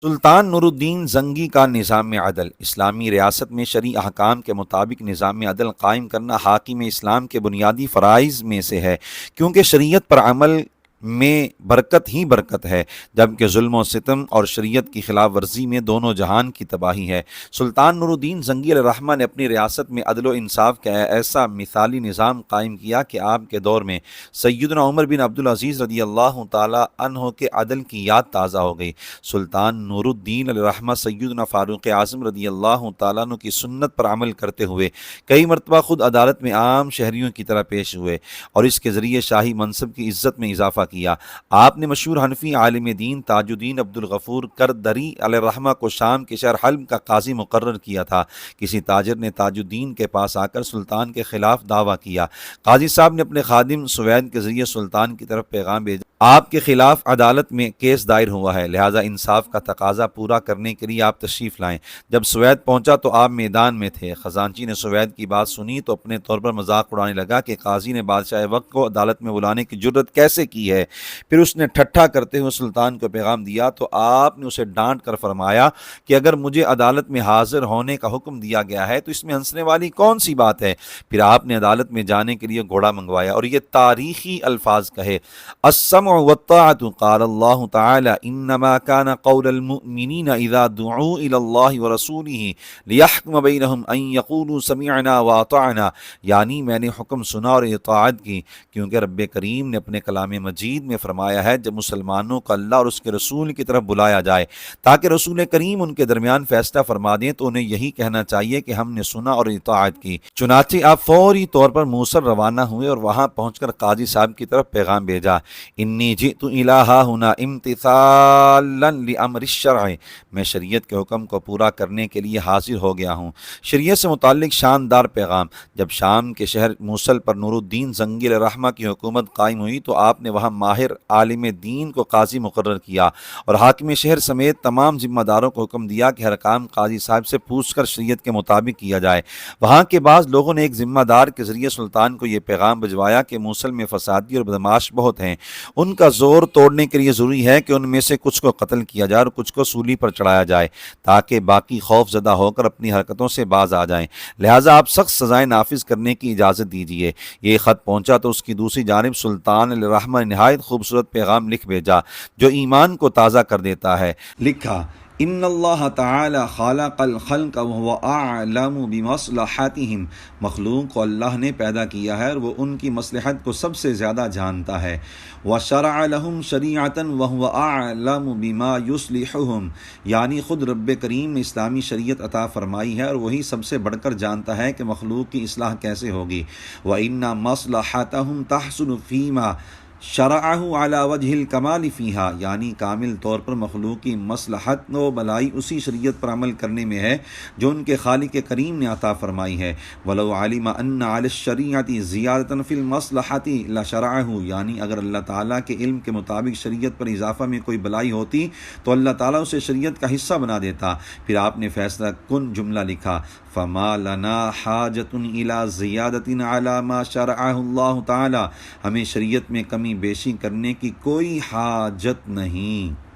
سلطان نور الدین زنگی کا نظام عدل۔ اسلامی ریاست میں شرعی احکام کے مطابق نظام عدل قائم کرنا حاکم اسلام کے بنیادی فرائض میں سے ہے، کیونکہ شریعت پر عمل میں برکت ہی برکت ہے، جبکہ ظلم و ستم اور شریعت کی خلاف ورزی میں دونوں جہان کی تباہی ہے۔ سلطان نور الدین زنگی علیہ الرحمہ نے اپنی ریاست میں عدل و انصاف کا ایسا مثالی نظام قائم کیا کہ آپ کے دور میں سیدنا عمر بن عبدالعزیز رضی اللہ تعالی عنہ کے عدل کی یاد تازہ ہو گئی۔ سلطان نور الدین علیہ الرحمہ سیدنا فاروق اعظم رضی اللہ تعالیٰ عنہ کی سنت پر عمل کرتے ہوئے کئی مرتبہ خود عدالت میں عام شہریوں کی طرح پیش ہوئے اور اس کے ذریعے شاہی منصب کی عزت میں اضافہ کیا۔ آپ نے مشہور حنفی عالم دین تاج الدین عبد الغفور کردری علیہ الرحمہ کو شام کے شہر حلب کا قاضی مقرر کیا تھا۔ کسی تاجر نے تاج الدین کے پاس آ کر سلطان کے خلاف دعویٰ کیا۔ قاضی صاحب نے اپنے خادم سوید کے ذریعے سلطان کی طرف پیغام بھیجا، آپ کے خلاف عدالت میں کیس دائر ہوا ہے، لہٰذا انصاف کا تقاضا پورا کرنے کے لیے آپ تشریف لائیں۔ جب سوید پہنچا تو آپ میدان میں تھے۔ خزانچی نے سوید کی بات سنی تو اپنے طور پر مذاق اڑانے لگا کہ قاضی نے بادشاہ وقت کو عدالت میں بلانے کی جرت کیسے کی ہے۔ پھر اس نے ٹھٹھا کرتے ہوئے سلطان کو پیغام دیا تو آپ نے اسے ڈانٹ کر فرمایا کہ اگر مجھے عدالت میں حاضر ہونے کا حکم دیا گیا ہے تو اس میں ہنسنے والی کون سی بات ہے۔ پھر آپ نے عدالت میں جانے کے لیے گھوڑا منگوایا اور یہ تاریخی الفاظ کہے، السمع والطاعة قال اللہ تعالی انما كان قول المؤمنین اذا دعوا الى اللہ ورسولہ لیحکم بینہم ان یقولوا سمعنا واطعنا، یعنی میں نے حکم سنا اور اطاعت کی، کیونکہ رب کریم نے اپنے کلام مجید میں فرمایا ہے جب مسلمانوں کو اللہ اور اس کے رسول کی طرف بلایا جائے تاکہ رسول کریم ان کے درمیان فیصلہ فرما دیں تو انہیں یہی کہنا چاہیے کہ ہم نے سنا اور اطاعت کی۔ چنانچہ آپ فوری طور پر موصل روانہ ہوئے اور وہاں پہنچ کر قاضی صاحب کی طرف پیغام بھیجا، انی جئت الی ہاہنا امتثالا لامر الشرع، میں شریعت کے حکم کو پورا کرنے کے لیے حاضر ہو گیا ہوں۔ شریعت سے متعلق شاندار پیغام۔ جب شام کے شہر موصل پر نور الدین زنگی علیہ الرحمہ کی حکومت قائم ہوئی تو آپ نے وہاں ماہر عالم دین کو قاضی مقرر کیا اور حاکم شہر سمیت تمام ذمہ داروں کو حکم دیا کہ ہر کام قاضی صاحب سے پوچھ کر شریعت کے مطابق کیا جائے۔ وہاں کے بعض لوگوں نے ایک ذمہ دار کے ذریعے سلطان کو یہ پیغام بھجوایا کہ موصل میں فسادی اور بدمعاش بہت ہیں، ان کا زور توڑنے کے لیے ضروری ہے کہ ان میں سے کچھ کو قتل کیا جائے اور کچھ کو سولی پر چڑھایا جائے تاکہ باقی خوف زدہ ہو کر اپنی حرکتوں سے باز آ جائیں، لہٰذا آپ سخت سزائیں نافذ کرنے کی اجازت دیجیے۔ یہ خط پہنچا تو اس کی دوسری جانب سلطان علیہ الرحمہ نے نہایت خوبصورت پیغام لکھ بھیجا جو ایمان کو تازہ کر دیتا ہے۔ لکھا، ان اللہ تعالی خالق الخلق وهو اعلم بمصلحتهم، مخلوق کو اللہ نے پیدا کیا ہے اور وہ ان کی مصلحت کو سب سے زیادہ جانتا ہے۔ وشرع لهم شریعۃ وهو اعلم بما يصلحهم، یعنی خود رب کریم نے اسلامی شریعت عطا فرمائی ہے اور وہی سب سے بڑھ کر جانتا ہے کہ مخلوق کی اصلاح کیسے ہوگی۔ وان مصلحتهم تحصل فيما شرعہ علی وجہ الکمال فیہا، یعنی کامل طور پر مخلوق کی مصلحت و بلائی اسی شریعت پر عمل کرنے میں ہے جو ان کے خالق کریم نے عطا فرمائی ہے۔ ولو علم ان علی الشریعۃ زیادۃ فی المصلحۃ لشرعہ، یعنی اگر اللہ تعالیٰ کے علم کے مطابق شریعت پر اضافہ میں کوئی بلائی ہوتی تو اللہ تعالیٰ اسے شریعت کا حصہ بنا دیتا۔ پھر آپ نے فیصلہ کن جملہ لکھا، فما لنا حاجۃ الی زیادۃ علی ما شرعہ اللہ تعالی، ہمیں شریعت میں کمی بیشی کرنے کی کوئی حاجت نہیں۔